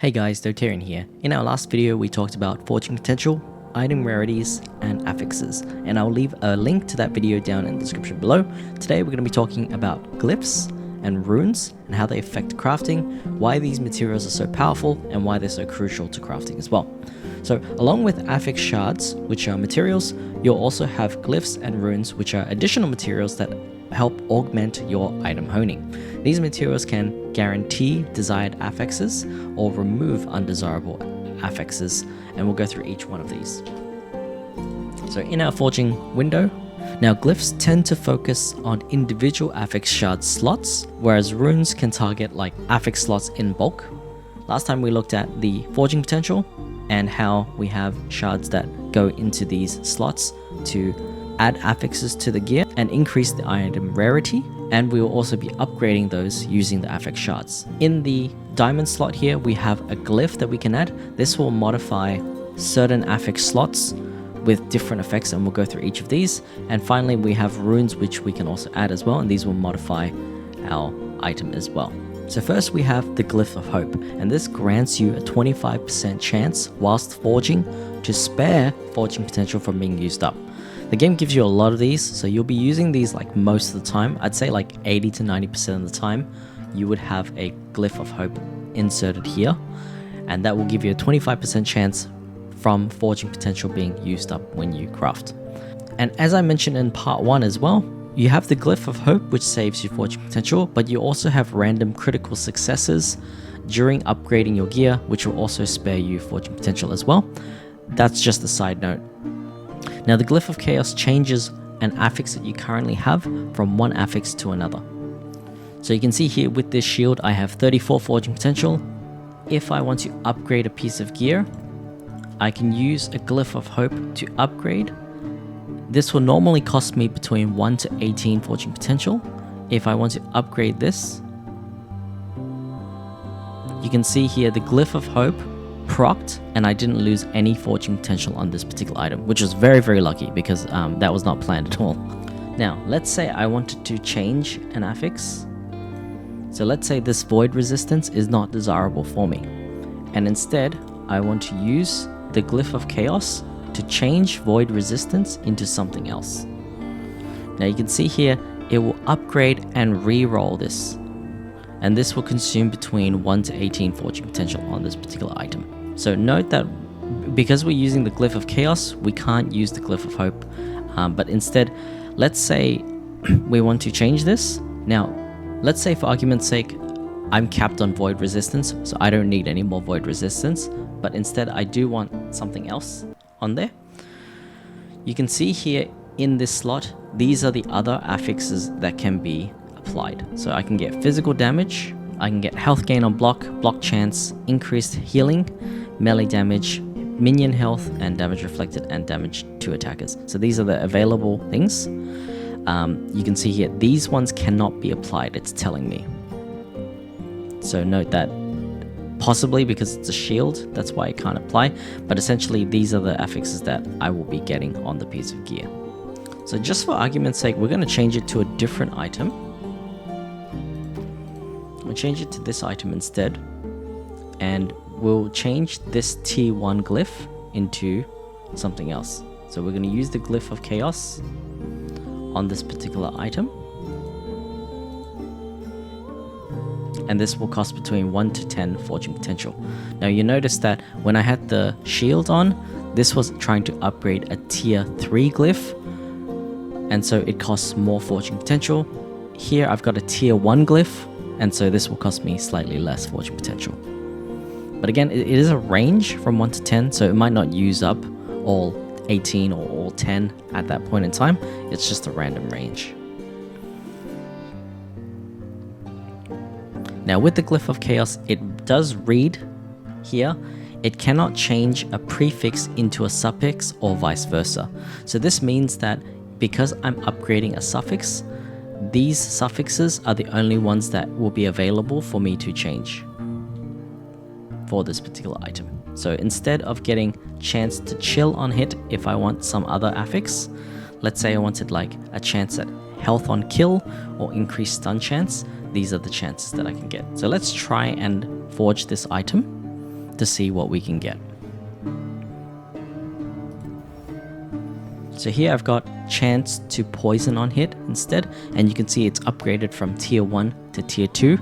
Hey guys, Dotarian here. In our last video we talked about forging potential, item rarities, and affixes, and I'll leave a link to that video down in the description below. Today we're going to be talking about glyphs and runes and how they affect crafting, why these materials are so powerful, and why they're so crucial to crafting as well. So along with affix shards, which are materials, you'll also have glyphs and runes, which are additional materials that help augment your item honing. These materials can guarantee desired affixes or remove undesirable affixes, and we'll go through each one of these. So in our forging window, now glyphs tend to focus on individual affix shard slots, whereas runes can target like affix slots in bulk. Last time we looked at the forging potential and how we have shards that go into these slots to add affixes to the gear and increase the item rarity, and we will also be upgrading those using the affix shards. In the diamond slot here, we have a glyph that we can add. This will modify certain affix slots with different effects, and we'll go through each of these. And finally, we have runes, which we can also add as well, and these will modify our item as well. So first we have the Glyph of Hope, and this grants you a 25% chance whilst forging to spare forging potential from being used up. The game gives you a lot of these, so you'll be using these like most of the time. I'd say like 80 to 90% of the time you would have a Glyph of Hope inserted here, and that will give you a 25% chance from forging potential being used up when you craft. And as I mentioned in part 1 as well, you have the Glyph of Hope, which saves you forging potential, but you also have random critical successes during upgrading your gear, which will also spare you forging potential as well. That's just a side note. Now the Glyph of Chaos changes an affix that you currently have from one affix to another. So you can see here with this shield I have 34 forging potential. If I want to upgrade a piece of gear, I can use a Glyph of Hope to upgrade. This will normally cost me between 1 to 18 forging potential. If I want to upgrade this, you can see here the Glyph of Hope procced, and I didn't lose any forging potential on this particular item, which was very, very lucky because that was not planned at all. Now, let's say I wanted to change an affix. So let's say this void resistance is not desirable for me, and instead I want to use the Glyph of Chaos to change void resistance into something else. Now you can see here it will upgrade and re-roll this, and this will consume between 1 to 18 forging potential on this particular item. So note that because we're using the Glyph of Chaos, we can't use the Glyph of Hope, but instead, let's say we want to change this. Now, let's say for argument's sake, I'm capped on void resistance, so I don't need any more void resistance, but instead I do want something else on there. You can see here in this slot, these are the other affixes that can be applied. So I can get physical damage, I can get health gain on block chance, increased healing, melee damage, minion health, and damage reflected, and damage to attackers. So these are the available things. You can see here, these ones cannot be applied, it's telling me. So note that possibly because it's a shield, that's why it can't apply, but essentially these are the affixes that I will be getting on the piece of gear. So just for argument's sake, we're going to change it to a different item. We'll change it to this item instead, and we'll change this T1 glyph into something else. So we're going to use the Glyph of Chaos on this particular item, and this will cost between 1 to 10 forging potential. Now you notice that when I had the shield on, this was trying to upgrade a tier 3 glyph, and so it costs more forging potential. Here I've got a tier 1 glyph, and so this will cost me slightly less forging potential. But again, it is a range from 1 to 10, so it might not use up all 18 or all 10 at that point in time. It's just a random range. Now with the Glyph of Chaos, it does read here, it cannot change a prefix into a suffix or vice versa. So this means that because I'm upgrading a suffix, these suffixes are the only ones that will be available for me to change for this particular item. So instead of getting chance to chill on hit if I want some other affix, let's say I wanted like a chance at health on kill or increased stun chance, these are the chances that I can get. So let's try and forge this item. to see what we can get. So here I've got chance to poison on hit instead, and you can see it's upgraded from tier 1 to tier 2,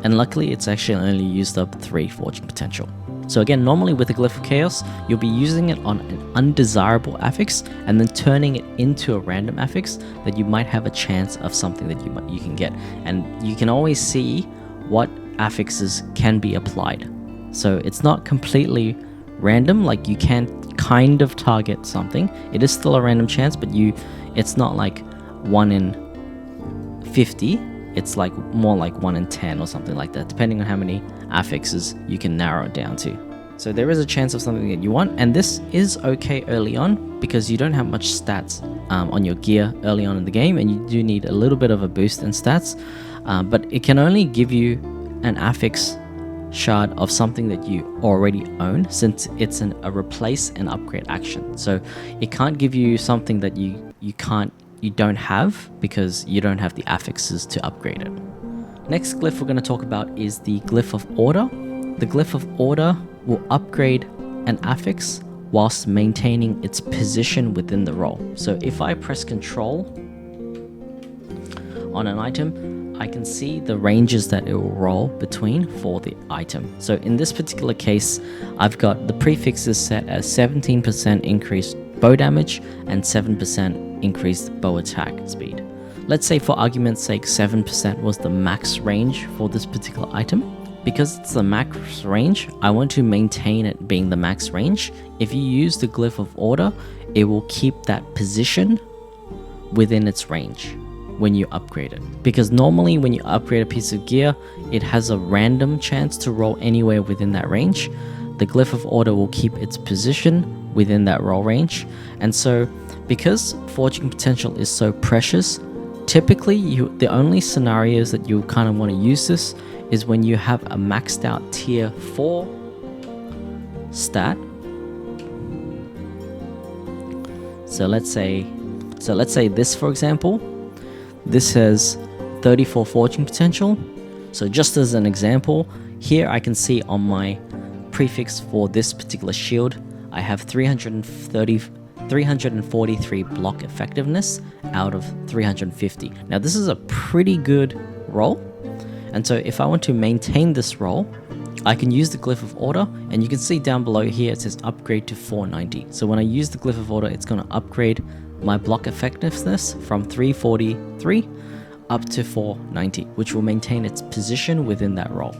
and luckily it's actually only used up 3 fortune potential. So again, normally with the Glyph of Chaos, you'll be using it on an undesirable affix and then turning it into a random affix that you might have a chance of something that you can get. And you can always see what affixes can be applied. So it's not completely random, like you can kind of target something. It is still a random chance, but it's not like 1 in 50. It's like more like 1 in 10 or something like that, depending on how many affixes you can narrow it down to. So there is a chance of something that you want, and this is okay early on because you don't have much stats on your gear early on in the game, and you do need a little bit of a boost in stats, but it can only give you an affix shard of something that you already own, since it's a replace and upgrade action. So it can't give you something that you don't have because you don't have the affixes to upgrade it. Next glyph we're going to talk about is the Glyph of Order. The Glyph of Order will upgrade an affix whilst maintaining its position within the roll. So if I press Control on an item, I can see the ranges that it will roll between for the item. So in this particular case, I've got the prefixes set as 17% increased bow damage and 7% increased bow attack speed. Let's say for argument's sake 7% was the max range for this particular item. Because it's the max range, I want to maintain it being the max range. If you use the Glyph of Order, it will keep that position within its range when you upgrade it. Because normally when you upgrade a piece of gear, it has a random chance to roll anywhere within that range. The Glyph of Order will keep its position within that roll range. And so because fortune potential is so precious, typically the only scenarios that you kind of want to use this is when you have a maxed out tier 4 stat. So let's say this, for example, this has 34 fortune potential. So just as an example, here I can see on my prefix for this particular shield, I have 343 block effectiveness out of 350. Now this is a pretty good roll. And so if I want to maintain this roll, I can use the Glyph of Order, and you can see down below here it says upgrade to 490. So when I use the Glyph of Order, it's going to upgrade my block effectiveness from 343 up to 490, which will maintain its position within that roll.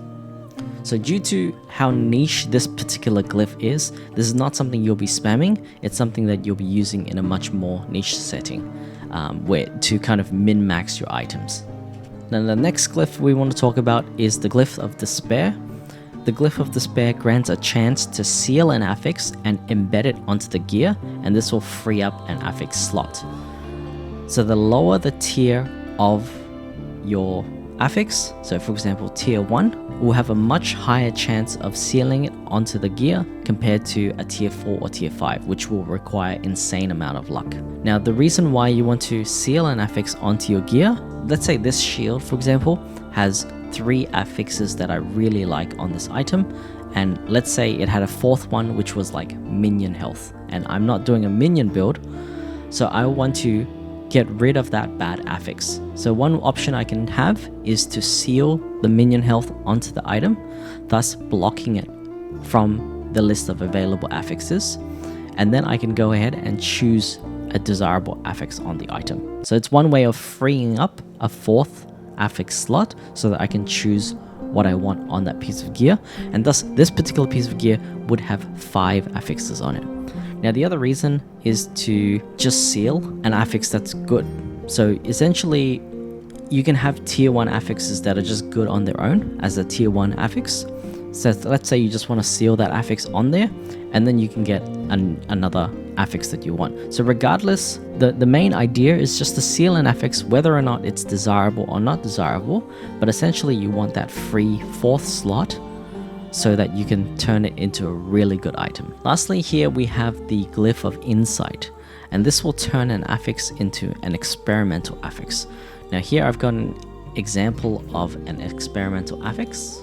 So due to how niche this particular glyph is, this is not something you'll be spamming. It's something that you'll be using in a much more niche setting, where to kind of min-max your items. Now the next glyph we want to talk about is the Glyph of Despair. The Glyph of Despair grants a chance to seal an affix and embed it onto the gear, and this will free up an affix slot. So the lower the tier of your affix, so for example tier 1, will have a much higher chance of sealing it onto the gear compared to a tier 4 or tier 5, which will require insane amount of luck. Now the reason why you want to seal an affix onto your gear, let's say this shield for example has 3 affixes that I really like on this item, and let's say it had a 4th one which was like minion health, and I'm not doing a minion build, so I want to get rid of that bad affix. So one option I can have is to seal the minion health onto the item, thus blocking it from the list of available affixes, and then I can go ahead and choose a desirable affix on the item. So it's one way of freeing up a 4th affix slot so that I can choose what I want on that piece of gear, and thus this particular piece of gear would have 5 affixes on it. Now the other reason is to just seal an affix that's good. So essentially you can have tier 1 affixes that are just good on their own as a tier 1 affix. So let's say you just want to seal that affix on there, and then you can get another affix that you want. So regardless, the main idea is just to seal an affix whether or not it's desirable or not desirable, but essentially you want that free 4th slot so that you can turn it into a really good item. Lastly, here we have the Glyph of Insight, and this will turn an affix into an experimental affix. Now here I've got an example of an experimental affix.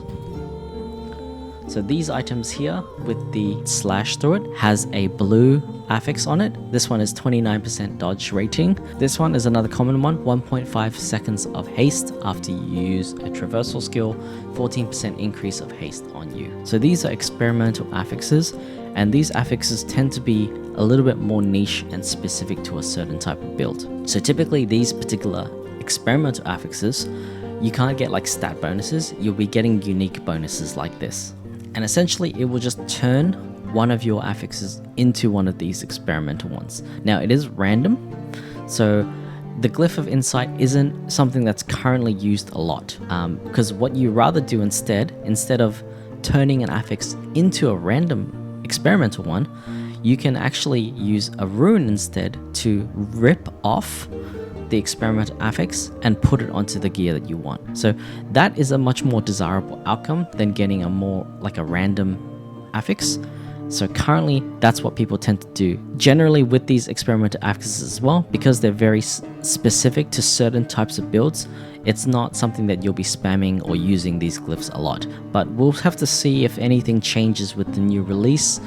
So these items here with the slash through it has a blue affix on it. This one is 29% dodge rating. This one is another common one, 1.5 seconds of haste after you use a traversal skill, 14% increase of haste on you. So these are experimental affixes, and these affixes tend to be a little bit more niche and specific to a certain type of build. So typically these particular experimental affixes, you can't get like stat bonuses, you'll be getting unique bonuses like this. And essentially it will just turn one of your affixes into one of these experimental ones. Now it is random, so the Glyph of Insight isn't something that's currently used a lot, because what you rather do instead of turning an affix into a random experimental one, you can actually use a rune instead to rip off the experimental affix and put it onto the gear that you want. So that is a much more desirable outcome than getting a more like a random affix. So currently that's what people tend to do generally with these experimental affixes as well, because they're very specific to certain types of builds. It's not something that you'll be spamming or using these glyphs a lot, but we'll have to see if anything changes with the new release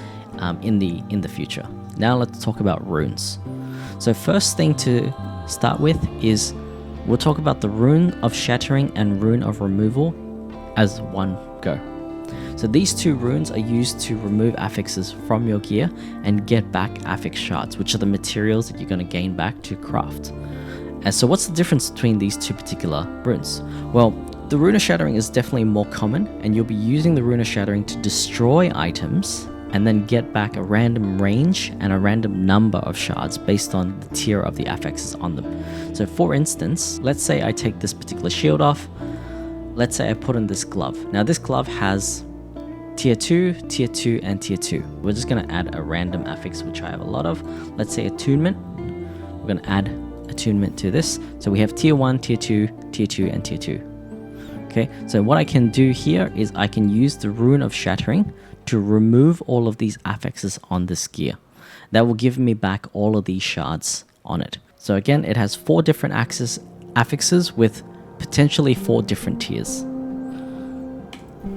in the future. Now let's talk about runes. So first thing to start with is we'll talk about the Rune of Shattering and Rune of Removal as one go. So these two runes are used to remove affixes from your gear and get back affix shards, which are the materials that you're going to gain back to craft. And so what's the difference between these two particular runes? Well, the Rune of Shattering is definitely more common, and you'll be using the Rune of Shattering to destroy items and then get back a random range and a random number of shards based on the tier of the affixes on them. So for instance, let's say I take this particular shield off. Let's say I put on this glove. Now this glove has tier 2, tier 2, and tier 2. We're just going to add a random affix, which I have a lot of. Let's say attunement. We're going to add attunement to this. So we have tier 1, tier 2, tier 2, and tier 2. Okay, so what I can do here is I can use the Rune of Shattering to remove all of these affixes on this gear. That will give me back all of these shards on it. So again, it has 4 different affixes with potentially 4 different tiers.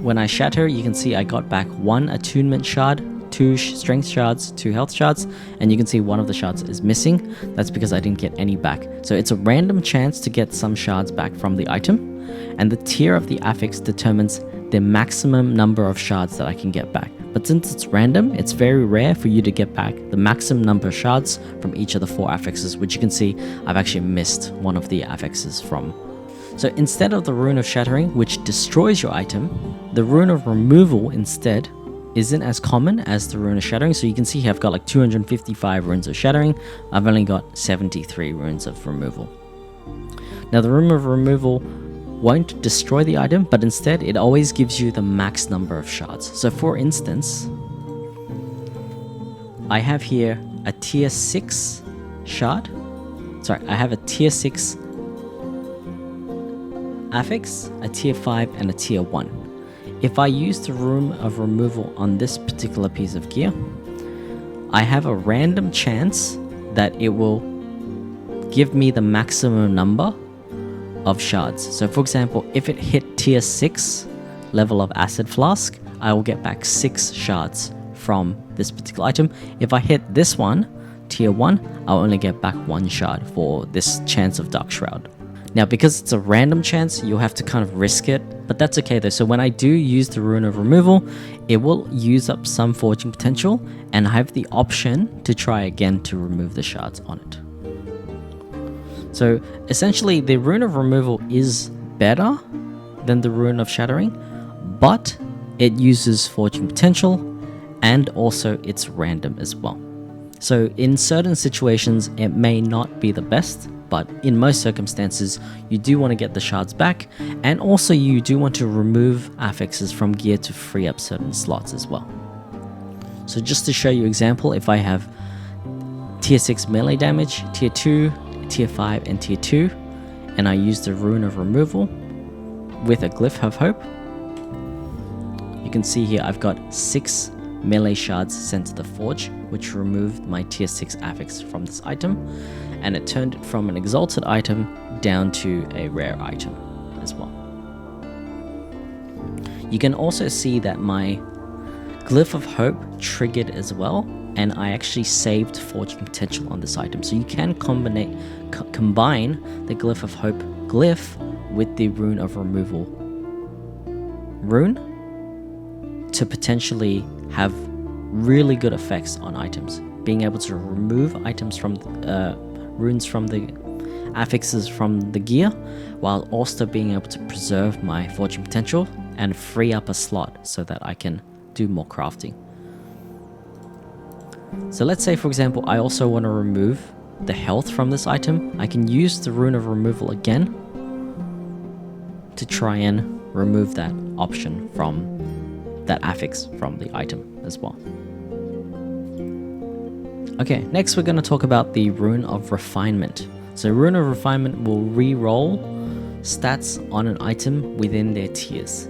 When I shatter, you can see I got back 1 attunement shard, 2 strength shards, 2 health shards, and you can see one of the shards is missing. That's because I didn't get any back. So it's a random chance to get some shards back from the item, and the tier of the affix determines the maximum number of shards that I can get back. But since it's random, it's very rare for you to get back the maximum number of shards from each of the 4 affixes, which you can see I've actually missed one of the affixes from. So instead of the Rune of Shattering, which destroys your item, the Rune of Removal instead isn't as common as the Rune of Shattering. So you can see here I've got like 255 runes of Shattering. I've only got 73 runes of Removal. Now the Rune of Removal won't destroy the item, but instead it always gives you the max number of shards. So for instance, I have here a tier 6 shard. Sorry, I have a tier 6 affix, a tier 5, and a tier 1. If I use the Rune of Removal on this particular piece of gear, I have a random chance that it will give me the maximum number of shards. So for example, if it hit tier 6 level of acid flask, I will get back 6 shards from this particular item. If I hit this one, tier 1, I'll only get back 1 shard for this chance of Dark Shroud. Now because it's a random chance, you'll have to kind of risk it, but that's okay though. So when I do use the Rune of Removal, it will use up some forging potential, and I have the option to try again to remove the shards on it. So essentially the Rune of Removal is better than the Rune of Shattering, but it uses forging potential and also it's random as well. So in certain situations it may not be the best, but in most circumstances you do want to get the shards back, and also you do want to remove affixes from gear to free up certain slots as well. So just to show you example, if I have tier 6 melee damage, tier 2, tier 5, and tier 2, and I use the Rune of Removal with a Glyph of Hope, you can see here I've got 6 melee shards sent to the forge, which removed my tier 6 affix from this item, and it turned it from an exalted item down to a rare item as well. You can also see that my Glyph of Hope triggered as well, and I actually saved Forging Potential on this item. So you can combine the Glyph of Hope glyph with the Rune of Removal rune to potentially have really good effects on items. Being able to remove items from runes from the affixes from the gear, while also being able to preserve my Forging Potential and free up a slot so that I can do more crafting. So let's say, for example, I also want to remove the health from this item. I can use the Rune of Removal again to try and remove that option from that affix from the item as well. Okay, next we're going to talk about the Rune of Refinement. So Rune of Refinement will re-roll stats on an item within their tiers.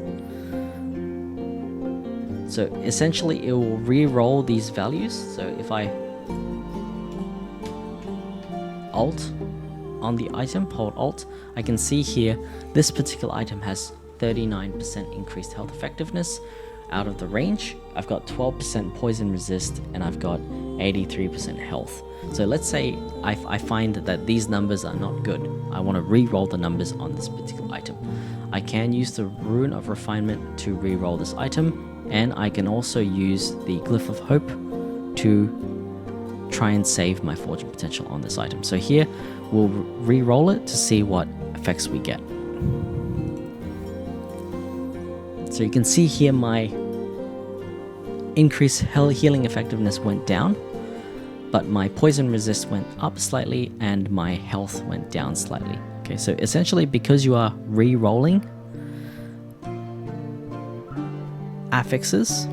So essentially it will re-roll these values. So if I Alt on the item, hold Alt, I can see here this particular item has 39% increased health effectiveness out of the range. I've got 12% poison resist, and I've got 83% health. So let's say I find that these numbers are not good. I want to re-roll the numbers on this particular item. I can use the Rune of Refinement to re-roll this item, and I can also use the Glyph of Hope to try and save my Forging Potential on this item. So here we'll re-roll it to see what effects we get. So you can see here my increased healing effectiveness went down, but my poison resist went up slightly and my health went down slightly. Okay, so essentially because you are re-rolling affixes,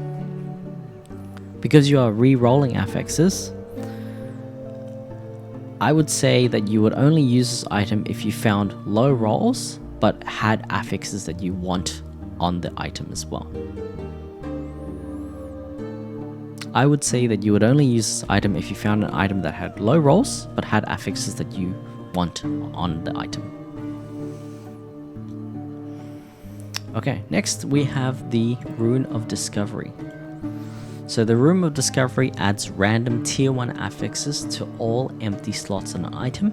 I would say that you would only use this item if you found low rolls but had affixes that you want on the item as well. I would say that you would only use this item if you found an item that had low rolls but had affixes that you want on the item. Okay, next we have the Rune of Discovery. So the Rune of Discovery adds random tier 1 affixes to all empty slots on an item.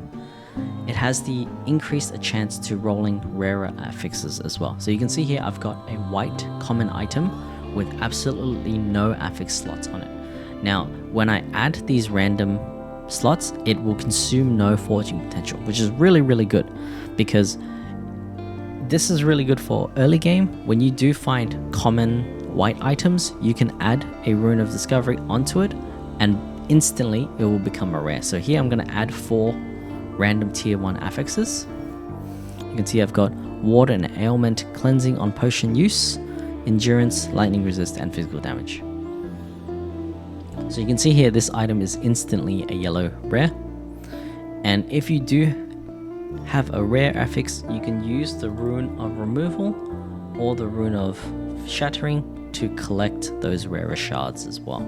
It has the increased chance to rolling rarer affixes as well. So you can see here I've got a white common item with absolutely no affix slots on it. Now, when I add these random slots, it will consume no Forging Potential, which is really, really good, because this is really good for early game. When you do find common white items, you can add a Rune of Discovery onto it and instantly it will become a rare. So here I'm going to add 4 random tier 1 affixes. You can see I've got Water and Ailment, Cleansing on Potion Use, Endurance, Lightning Resist, and Physical Damage. So you can see here this item is instantly a yellow rare. And if you do have a rare affix, you can use the Rune of Removal or the Rune of Shattering to collect those rarer shards as well.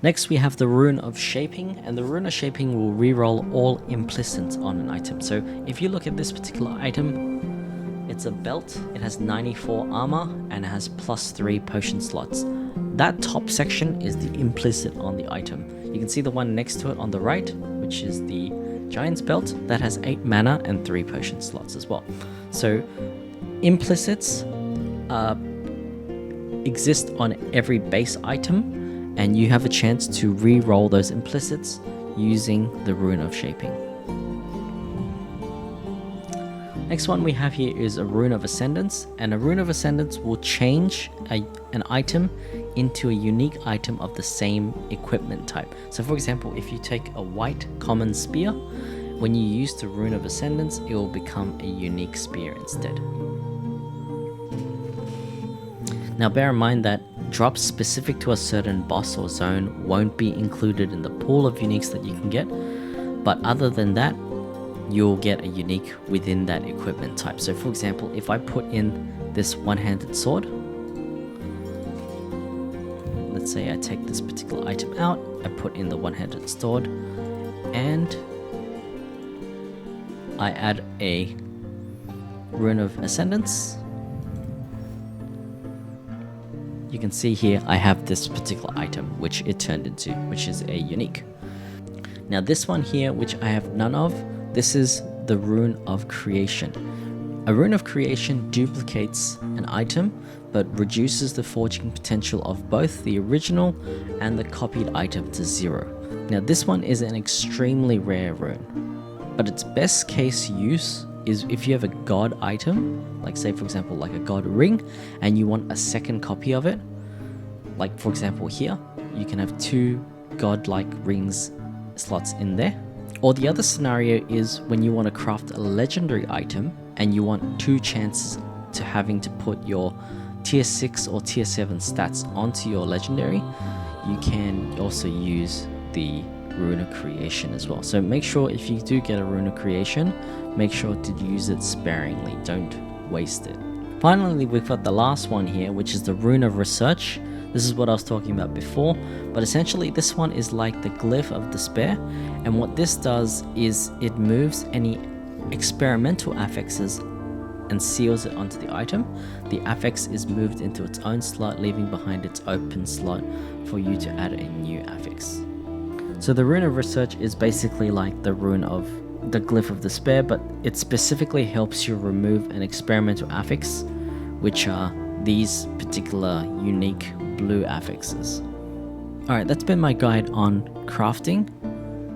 Next we have the Rune of Shaping, and the Rune of Shaping will reroll all implicits on an item. So if you look at this particular item, it's a belt, it has 94 armor, and it has +3 potion slots. That top section is the implicit on the item. You can see the one next to it on the right, which is the Giant's Belt, that has 8 mana and 3 potion slots as well. So implicits exist on every base item, and you have a chance to re-roll those implicits using the Rune of Shaping. Next one we have here is a Rune of Ascendence, and a Rune of Ascendence will change an item into a unique item of the same equipment type. So for example, if you take a white common spear, when you use the Rune of Ascendance, it will become a unique spear instead. Now bear in mind that drops specific to a certain boss or zone won't be included in the pool of uniques that you can get, but other than that, you'll get a unique within that equipment type. So for example, if I put in this one-handed sword, let's say I take this particular item out, I put in the one-handed sword, and I add a Rune of Ascendance. you can see here I have this particular item which it turned into, which is a unique. Now this one here, which I have none of, this is the Rune of Creation. A Rune of Creation duplicates an item but reduces the forging potential of both the original and the copied item to 0. Now this one is an extremely rare rune, but its best case use is if you have a god item, like say for example like a god ring, and you want a second copy of it. Like for example here, you can have 2 god-like rings slots in there. Or the other scenario is when you want to craft a legendary item and you want 2 chances to having to put your tier 6 or tier 7 stats onto your legendary, you can also use the Rune of Creation as well. So make sure if you do get a Rune of Creation, make sure to use it sparingly, don't waste it. Finally, we've got the last one here, which is the Rune of Research. This is what I was talking about before, but essentially this one is like the Glyph of Despair, and what this does is it moves any experimental affixes and seals it onto the item. The affix is moved into its own slot, leaving behind its open slot for you to add a new affix. So the Rune of Research is basically like the Rune of the Glyph of Despair, but it specifically helps you remove an experimental affix, which are these particular unique blue affixes. Alright, that's been my guide on crafting,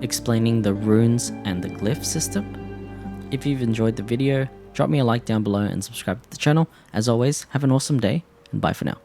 explaining the runes and the glyph system. If you've enjoyed the video, drop me a like down below and subscribe to the channel. As always, have an awesome day, and bye for now.